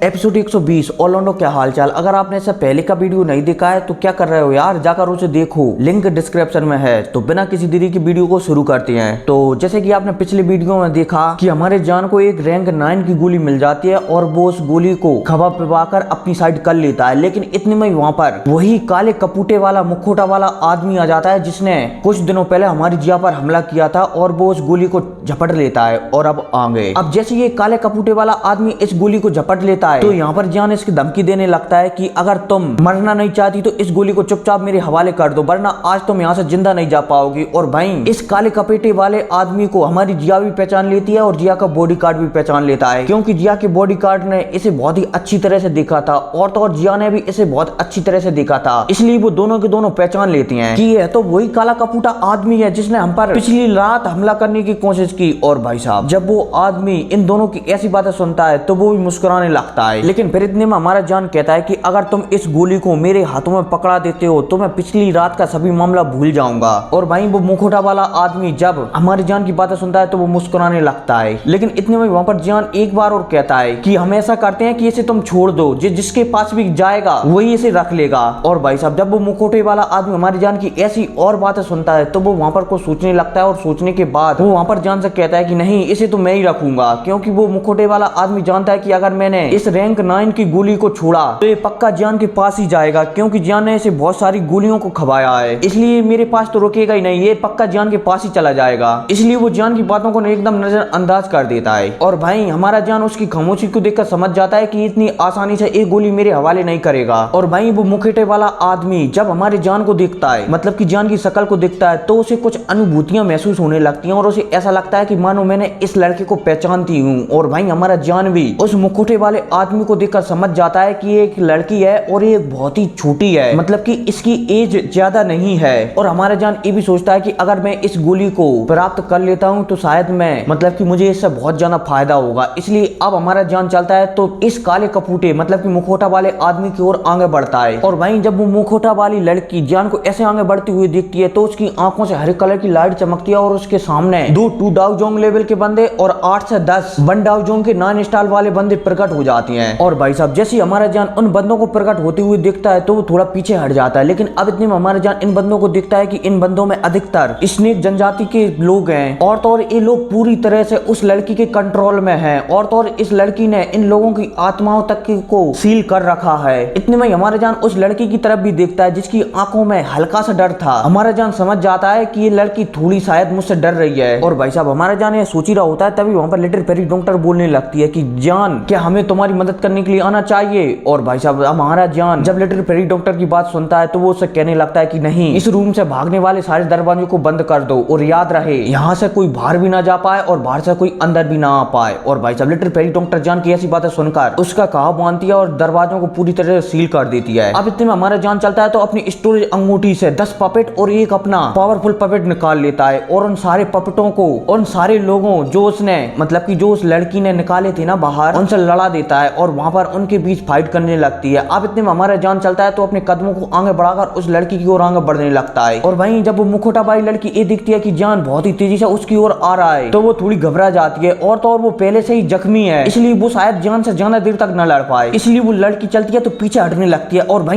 Episode 120 Orlando क्या हालचाल। अगर आपने इससे पहले का वीडियो नहीं देखा है तो क्या कर रहे हो यार, जाकर उसे देखो, लिंक डिस्क्रिप्शन में है। तो बिना किसी देरी की वीडियो को शुरू करते हैं। तो जैसे कि आपने पिछले वीडियो में देखा कि हमारे जान को एक रैंक 9 की गोली मिल जाती है और वो उस गोली को खबा पिवाकर अपनी साइड कर लेता है। लेकिन इतने में वहां पर वही काले कपूटे वाला मुखोटा वाला आदमी आ जाता है जिसने कुछ दिनों पहले हमारी जिया पर हमला किया था और वो उस गोली को झपट लेता है। और अब आगे अब जैसे ये काले कपूटे वाला आदमी इस गोली को झपट लेता है तो यहाँ पर जान इसकी धमकी देने लगता है कि अगर तुम मरना नहीं चाहती तो इस गोली को चुपचाप मेरे हवाले कर दो, वरना आज तुम यहाँ से जिंदा नहीं जा पाओगी। और भाई इस काले कपेटे वाले आदमी को हमारी जिया भी पहचान लेती है और जिया का बॉडीगार्ड भी पहचान लेता है, क्योंकि जिया के बॉडीगार्ड ने इसे बहुत ही अच्छी तरह से देखा था और तो और जिया ने भी इसे बहुत अच्छी तरह से देखा था, इसलिए वो दोनों के दोनों पहचान लेती हैं कि यह तो वही काला कपूटा आदमी है जिसने हम पर पिछली रात हमला करने की कोशिश की। और भाई साहब जब वो आदमी इन दोनों की ऐसी बातें सुनता है तो वो भी मुस्कुराने लगता है। लेकिन फिर इतने में हमारा जान कहता है कि अगर तुम इस गोली को मेरे हाथों में पकड़ा देते हो तो मैं पिछली रात का सभी मामला भूल जाऊंगा। और भाई वो मुखोटा वाला आदमी जब हमारी जान की बातें सुनता है तो वो मुस्कुराने लगता है। लेकिन इतने में वहां पर जान एक बार और कहता है कि हम ऐसा करते हैं कि इसे तुम छोड़ दो, जिसके पास भी जाएगा वही इसे रख लेगा। और भाई साहब जब वो मुखोटे वाला आदमी हमारी जान की ऐसी और बातें सुनता है तो वो वहां पर कुछ सोचने लगता है और सोचने के बाद वो वहां पर जान से कहता है कि नहीं, इसे तो मैं ही रखूंगा, क्योंकि वो मुखोटे वाला आदमी जानता है कि अगर मैंने इस रैंक 9 की गोली को छोड़ा तो ये पक्का जान के पास ही जाएगा, क्योंकि जान ने इसे बहुत सारी गोलियों को खवाया है, इसलिए मेरे पास तो रुकेगा ही नहीं, ये पक्का जान के पास ही चला जाएगा। इसलिए वो जान की बातों को एकदम नजरअंदाज कर देता है। और भाई हमारा जान उसकी खामोशी को देखकर समझ जाता है कि इतनी आसानी से एक गोली मेरे हवाले नहीं करेगा। और भाई वो मुखोटे वाला आदमी जब हमारे जान को देखता है, मतलब कि जान की शक्ल को देखता है, तो उसे कुछ अनुभूतियां महसूस होने लगती हैं और उसे ऐसा लगता है कि मानो मैंने इस लड़के को पहचानती हूँ। और भाई हमारा जान भी उस मुखोटे वाले आदमी को देखकर समझ जाता है कि एक लड़की है और ये बहुत ही छोटी है, मतलब कि इसकी एज ज्यादा नहीं है। और हमारा जान ये भी सोचता है कि अगर मैं इस गोली को प्राप्त कर लेता हूँ तो शायद मैं, मतलब कि मुझे इससे बहुत ज्यादा फायदा होगा। इसलिए अब हमारा जान चलता है तो इस काले कपूटे मतलब कि मुखोटा वाले आदमी की ओर आगे बढ़ता है। और भाई जब वो मुखोटा वाली लड़की जान को ऐसे आगे बढ़ती हुई दिखती है तो उसकी आंखों से हरे कलर की लाइट चमकती है और उसके सामने 2 डाउ जोंग लेवल के बंदे और 8 से 10 वन डाउ जोंग के 9 स्टार वाले बंदे प्रकट हो जाती हैं। और भाई साहब जैसे हमारा जान उन बंदों को प्रकट होते हुए दिखता है तो वो थोड़ा पीछे हट जाता है। लेकिन अब इतने में हमारा जान इन बंदों को दिखता है कि इन बंदों में अधिकतर स्नेक जनजाति के लोग हैं और तो और ये लोग पूरी तरह से उस लड़की के कंट्रोल में हैं और तो और इस लड़की ने इन लोगों की आत्माओं तक को सील कर रखा है। इतने में हमारा जान उस लड़की की तरफ भी देखता है जिसकी आंखों में हल्का सा डर था। हमारा जान समझ जाता है कि ये लड़की थोड़ी शायद मुझसे डर रही है। और भाई साहब हमारा जान ये सोच ही रहा होता है तभी वहां पर लिटिल फेरी डॉक्टर बोलने लगती है कि जान क्या हमें तुम्हारी मदद करने के लिए आना चाहिए। और भाई साहब हमारा जान जब लिटिल फेरी डॉक्टर की बात सुनता है तो वो उससे कहने लगता है कि नहीं, इस रूम से भागने वाले सारे दरवाजों को बंद कर दो और याद रहे यहाँ से कोई बाहर भी ना जा पाए और बाहर से कोई अंदर भी ना आ पाए। और भाई साहब लिटिल फेरी डॉक्टर जान की ऐसी बातें सुनकर उसका कहा मानती है और दरवाजों को पूरी तरह से सील कर देती है। अब इतने में हमारा जान चलता है तो अपनी स्टोरेज अंगूठी से 10 पपेट और एक अपना पावरफुल पपेट निकाल लेता है और उन सारे पपेटों को उन सारे लोगों जो उसने, मतलब कि जो उस लड़की ने निकाले थे ना बाहर, उनसे लड़ा देता है और वहां पर उनके बीच फाइट करने लगती है। अब इतने में हमारा जान चलता है तो अपने कदमों को आगे बढ़ाकर उस लड़की की ओर आगे बढ़ने लगता है। और वहीं जब वो मुखोटा वाली लड़की ये दिखती है कि जान बहुत ही तेजी से उसकी ओर आ रहा है तो वो थोड़ी घबरा जाती है और तो और वो पहले से ही जख्मी है, इसलिए वो शायद जान से ज्यादा देर तक न लड़ पाए, इसलिए वो लड़की चलती है तो पीछे हटने लगती है। और भाई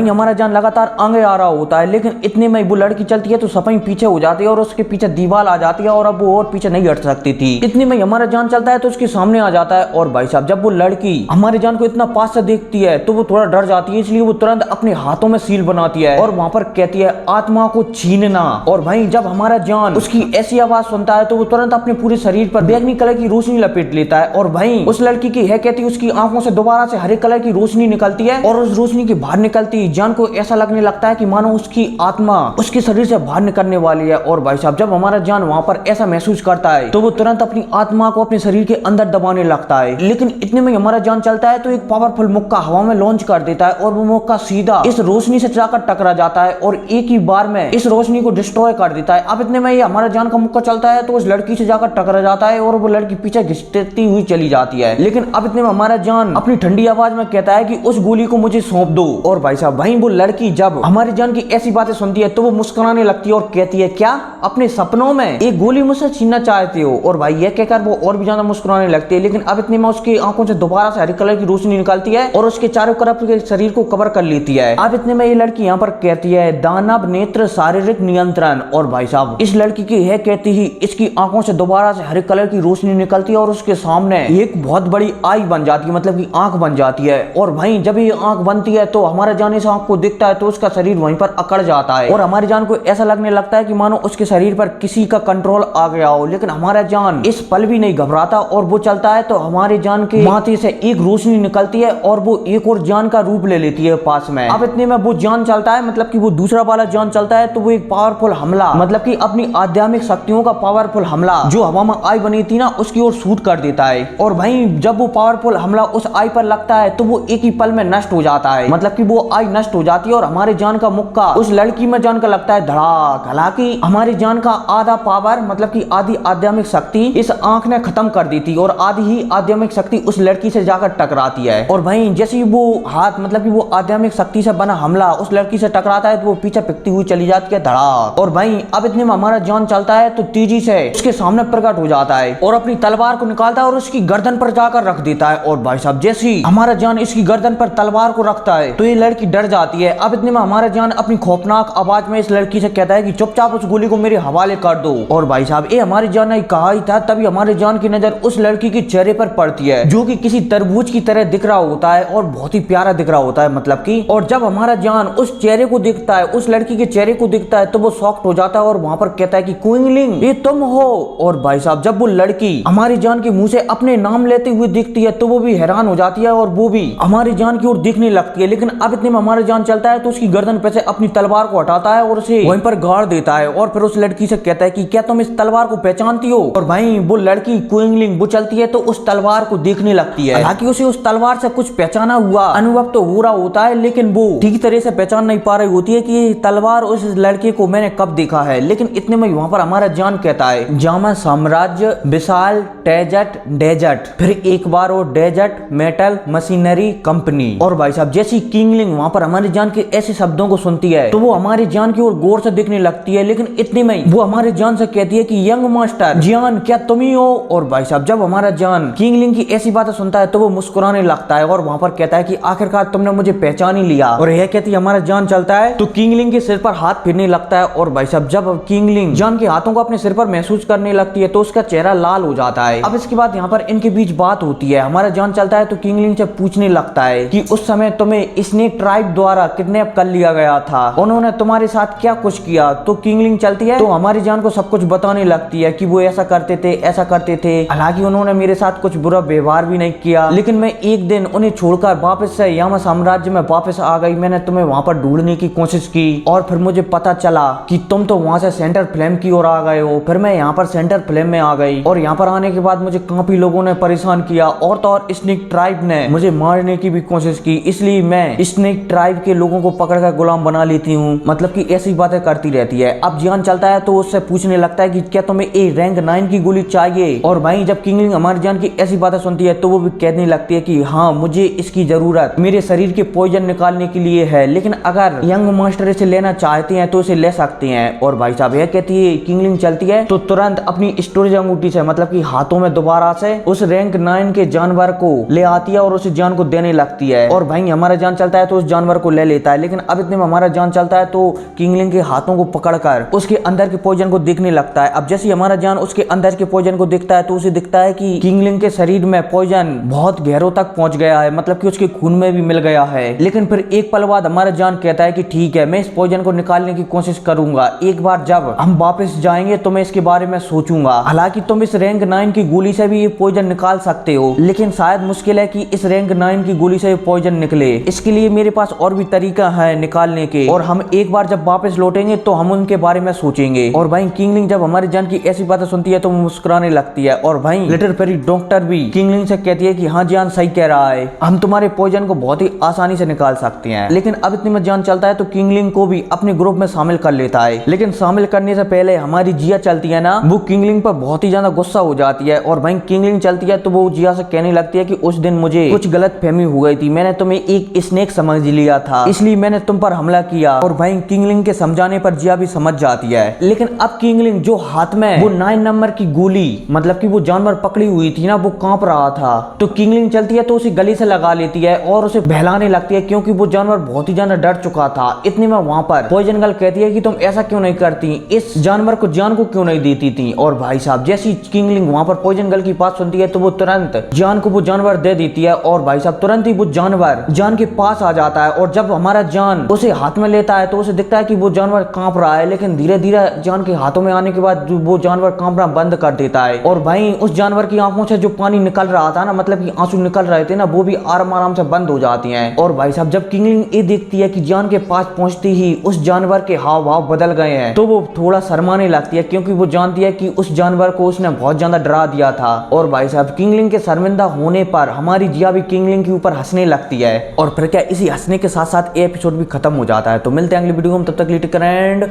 हमारा जान लगातार आगे आ रहा होता है। लेकिन इतने में वो लड़की चलती है तो सपाई पीछे हो जाती है और उसके पीछे दीवार आ जाती है और अब वो और पीछे नहीं हट सकती थी। इतने में हमारा जान चलता है तो उसके सामने आ जाता है। और भाई साहब जब वो लड़की हमारे जान को इतना पास से देखती है तो वो थोड़ा डर जाती है, इसलिए वो तुरंत अपने हाथों में सील बनाती है और वहां पर कहती है आत्मा को छीनना। और भाई जब हमारा जान उसकी ऐसी आवाज सुनता है तो वो तुरंत अपने पूरे शरीर पर बैंगनी कलर की रोशनी लपेट लेता है। और भाई उस लड़की की है कहती उसकी आंखों से दोबारा से हरे कलर की रोशनी निकलती है और उस रोशनी के बाहर निकलती जान को ऐसा लगने लगता है कि मानो उसकी आत्मा उसके शरीर से बाहर निकलने वाली है। और भाई साहब जब हमारा जान वहां पर ऐसा महसूस करता है तो वो तुरंत अपनी आत्मा को अपने शरीर के अंदर दबाने लगता है। लेकिन इतने में हमारा जान चलता है तो एक पावरफुल मुक्का हवा में लॉन्च कर देता है और वो मुक्का सीधा इस रोशनी से जाकर टकरा जाता है और एक ही बार में इस रोशनी को डिस्ट्रॉय कर देता है। अब इतने में ये हमारा जान का मुक्का चलता है तो उस लड़की से जाकर टकरा जाता है और वो लड़की पीछे घिसटती हुई चली जाती है। लेकिन अब इतने में हमारा जान अपनी ठंडी आवाज में कहता है कि उस गोली को मुझे सौंप दो। और भाई साहब वहीं वो लड़की जब हमारी जान की ऐसी बातें सुनती है तो वो मुस्कुराने लगती है और कहती है क्या अपने सपनों में एक गोली मुझसे छीनना चाहते हो। और भाई ये कहकर वो और भी ज्यादा मुस्कुराने लगती है। लेकिन अब इतने में उसकी आंखों से दोबारा से हरे कलर की रोशनी निकलती है और उसके चारों तरफ के शरीर को कवर कर लेती है। अब इतने में ये लड़की यहाँ पर कहती है दानव नेत्र शारीरिक नियंत्रण। और भाई साहब इस लड़की की है कहती ही इसकी आंखों से दोबारा से हरे कलर की रोशनी निकलती है और उसके सामने एक बहुत बड़ी आई बन जाती है, मतलब की आंख बन जाती है। और भाई जब ये आंख बनती है तो हमारे जान इस आंख को दिखता है तो उसका शरीर वहीं पर अकड़ जाता है और हमारी जान को ऐसा लगने लगता है कि मानो उसके शरीर पर किसी का कंट्रोल आ गया हो। लेकिन हमारा जान इस पल भी नहीं घबराता और वो चलता है तो हमारी जान के माथे से एक रोशनी निकलती है और वो एक और जान का रूप ले लेती है पास में। अब इतने में वो जान चलता है, मतलब कि वो दूसरा वाला जान चलता है तो वो एक पावरफुल हमला, मतलब कि अपनी आध्यात्मिक शक्तियों का पावरफुल हमला जो हवा में आई बनी थी ना उसकी ओर शूट कर देता है। और भाई जब वो पावरफुल हमला उस आई पर लगता है तो वो एक ही पल में नष्ट हो जाता है, मतलब कि वो आई नष्ट हो जाती है और हमारे जान का मुक्का उस लड़की में जान का लगता है धड़ाक। हालांकि हमारी जान का आधा पावर, मतलब कि आधी आध्यात्मिक शक्ति इस आंख ने खत्म कर दी थी और आधी ही आध्यात्मिक शक्ति उस लड़की से जाकर टकराती है। और भाई जैसे वो हाथ, मतलब कि वो आध्यात्मिक शक्ति से बना हमला उस लड़की से टकराता है तो वो पीछे पिकती हुई चली जाती है धड़ाक। और भाई अब इतने में हमारा जान चलता है तो तेजी से उसके सामने प्रकट हो जाता है और अपनी तलवार को निकालता है और उसकी गर्दन पर जाकर रख देता है। और भाई साहब जैसे ही हमारा जान इसकी गर्दन पर तलवार को रखता है तो ये लड़की डर जाती है। अब इतने में हमारा जान अपनी खौफनाक आवाज में इस लड़की से कहता है कि चुपचाप उस गोली को मेरे हवाले कर दो। और भाई साहब ये हमारी जान ने कहा ही था, तभी हमारे जान की नजर उस लड़की के चेहरे पर पड़ती है जो कि किसी तरबूज की तरह दिख रहा होता है और बहुत ही प्यारा दिख रहा होता है, मतलब कि। और जब हमारा जान उस चेहरे को दिखता है, उस लड़की के चेहरे को दिखता है तो वो शॉक्ड हो जाता है और वहां पर कहता है कि क्विंगलिंग ये तुम हो। और भाई साहब जब वो लड़की हमारी जान के मुंह से अपने नाम लेते हुए दिखती है तो वो भी हैरान हो जाती है और वो भी हमारी जान की ओर दिखने लगती है। लेकिन अब इतने में हमारा जान चलता है तो उसकी गर्दन पे से अपनी तलवार को हटाता है और उसे वहीं पर गाड़ देता है और फिर उस लड़की से कहता है कि क्या तुम इस तलवार को पहचानती हो। और भाई वो लड़की क्विंगलिंग वो चलती है तो उस तलवार को देखने लगती है। हालांकि उसे उस तलवार से कुछ पहचाना हुआ अनुभव तो हो रहा होता है, लेकिन वो ठीक तरह से पहचान नहीं पा रही होती है कि ये तलवार उस लड़के को मैंने कब देखा है। लेकिन इतने में वहां पर हमारा जान कहता है जामा साम्राज्य विशाल डेजर्ट डेजर्ट, फिर एक बार वो डेजर्ट मेटल मशीनरी कंपनी। और भाई साहब जैसी किंगलिंग वहां पर हमारी जान के ऐसे शब्दों को सुनती है तो वो हमारी जान की ओर गौर से देखने लगती है। लेकिन इतने में वो हमारे जान से कहती है कि यंग मास्टर जान क्या तुम ही हो। और भाई साहब जब हमारा जान किंगलिंग की ऐसी बातें सुनता है तो वो मुस्कुराने लगता है और वहां पर कहता है कि आखिरकार तुमने मुझे पहचान ही लिया। और यह कहती है हमारा जान चलता है तो किंगलिंग के सिर पर हाथ फिरने लगता है। और भाई साहब जब किंगलिंग जान के हाथों को अपने सिर पर महसूस करने लगती है तो उसका चेहरा लाल हो जाता है। अब इसके बाद यहाँ पर इनके बीच बात होती है। हमारा जान चलता है तो किंगलिंग से पूछने लगता है कि उस समय तुम्हें स्नेक ट्राइब द्वारा किडनैप कर लिया गया था, उन्होंने तुम्हारे साथ क्या कुछ किया। तो किंगलिंग चलती है तो हमारी जान को सब कुछ बताने लगती है कि वो ऐसा करते थे ऐसा करते थे। हालांकि उन्होंने मेरे साथ कुछ बुरा व्यवहार भी नहीं किया, लेकिन मैं एक दिन उन्हें छोड़कर वापस से यामा साम्राज्य में वापस आ गई। मैंने तुम्हें वहां पर ढूंढने की कोशिश की और फिर मुझे पता चला कि तुम तो वहां से सेंटर फ्लेम की ओर आ गए हो। फिर मैं यहाँ पर सेंटर फ्लेम में आ गई और यहाँ पर आने के बाद मुझे काफी लोगों ने परेशान किया और तो और स्नेक ट्राइब ने मुझे मारने की भी कोशिश की, इसलिए मैं स्नेक ट्राइब के लोगों को पकड़कर गुलाम बना लेती हूँ। मतलब कि ऐसी बातें करती रहती है। अब जान चलता है तो उससे पूछने लगता है कि क्या तुम्हें ए रैंक 9 की गोली चाहिए। और भाई जब किंगलिंग हमारी जान की ऐसी बातें सुनती है तो वो भी कहने लगती है कि हाँ मुझे इसकी जरूरत मेरे शरीर के पॉइजन निकालने के लिए है, लेकिन अगर यंग मास्टर इसे लेना चाहते हैं तो इसे ले सकते हैं। और भाई साहब यह कहती है किंगलिंग चलती है तो तुरंत अपनी स्टोरेज अंगूठी से, मतलब कि हाथों में दोबारा से उस रैंक 9 के जानवर को ले आती है और उस जान को देने लगती है। और भाई हमारा जान चलता है तो उस जानवर को ले लेता है। लेकिन अब इतने में हमारा जान चलता है तो किंगलिंग के हाथों को पकड़कर उसके अंदर के पॉइजन को देखने लगता है। अब जैसे हमारा जान उसके अंदर के पॉइजन को देखता है तो उसे दिखता है कि किंगलिंग के शरीर में पॉइजन बहुत गहरों तक पहुंच गया है, मतलब कि उसके खून में भी मिल गया है। लेकिन फिर एक पल बाद हमारा जान कहता है कि ठीक है मैं इस पॉइजन को निकालने की कोशिश करूंगा, एक बार जब हम वापस जाएंगे तो मैं इसके बारे में सोचूंगा। हालांकि तुम इस रैंक 9 की गोली से भी ये पॉइजन निकाल सकते हो, लेकिन शायद मुश्किल है कि इस रैंक 9 की गोली से ये पॉइजन निकले। इसके लिए मेरे पास और भी तरीका है निकालने के, और हम एक बार जब वापस लौटेंगे तो हम उनके बारे में सोचेंगे। और भाई किंगलिंग जब हमारी जान की ऐसी बातें सुनती है तो मुस्कुराने लगती है। और भाई लिटिल फेरी डॉक्टर भी किंगलिंग से कहती है कि हाँ जान सही कह रहा है, हम तुम्हारे पॉइजन को बहुत ही आसानी से निकाल सकते हैं। लेकिन अब इतने में जान चलता है तो किंगलिंग को भी अपने ग्रुप में शामिल कर लेता है। लेकिन शामिल करने से पहले हमारी जिया चलती है ना, वो किंगलिंग पर बहुत ही ज्यादा गुस्सा हो जाती है। और भाई किंगलिंग चलती है तो वो जिया से कहने लगती है कि उस दिन मुझे कुछ गलत फहमी हो गई थी, मैंने तुम्हें एक स्नेक समझ लिया था, इसलिए मैंने तुम पर हमला किया। और भाई किंगलिंग के समझाने पर जिया भी समझ जाती है। लेकिन अब किंगलिंग जो हाथ में वो 9 नंबर की गोली, मतलब कि वो जानवर पकड़ी हुई थी ना, वो कांप रहा था था। तो किंगलिंग चलती है तो उसे गली से लगा लेती है और उसे बहलाने लगती है, क्योंकि वो जानवर बहुत ही ज्यादा डर चुका था। इतने में वहां पर पॉइजन गर्ल कहती है कि तुम ऐसा क्यों नहीं करती, इस जानवर को जान को क्यों नहीं देती थी। और भाई साहब जैसी किंगलिंग वहां पर पॉइजन गर्ल की बात सुनती है तो वो तुरंत जान को वो जानवर दे देती है। और भाई साहब तुरंत ही वो जानवर जान के पास आ जाता है। और जब हमारा जान उसे हाथ में लेता है तो उसे दिखता है कि वो जानवर कांप रहा है, लेकिन धीरे धीरे जान के हाथों में आने के बाद वो जानवर कांपना बंद कर देता है। और भाई उस जानवर की आंखों से जो पानी निकल रहा था ना, मतलब कि आंसू निकल रहे थे ना, वो भी आराम आराम से बंद हो जाती हैं। और भाई साहब जब किंगलिंग ये देखती है कि जान के पास पहुंचती ही उस जानवर के हाव भाव बदल गए हैं, तो वो थोड़ा शर्माने लगती है, क्योंकि वो जानती है कि उस जानवर को उसने बहुत ज्यादा डरा दिया था। और भाई साहब किंगलिंग के शर्मिंदा होने पर हमारी जिया भी किंगलिंग के ऊपर हंसने लगती है। और फिर क्या इसी हंसने के साथ साथ ये एपिसोड भी खत्म हो जाता है। तो मिलते हैं अगली वीडियो में, तब तक टेक केयर एंड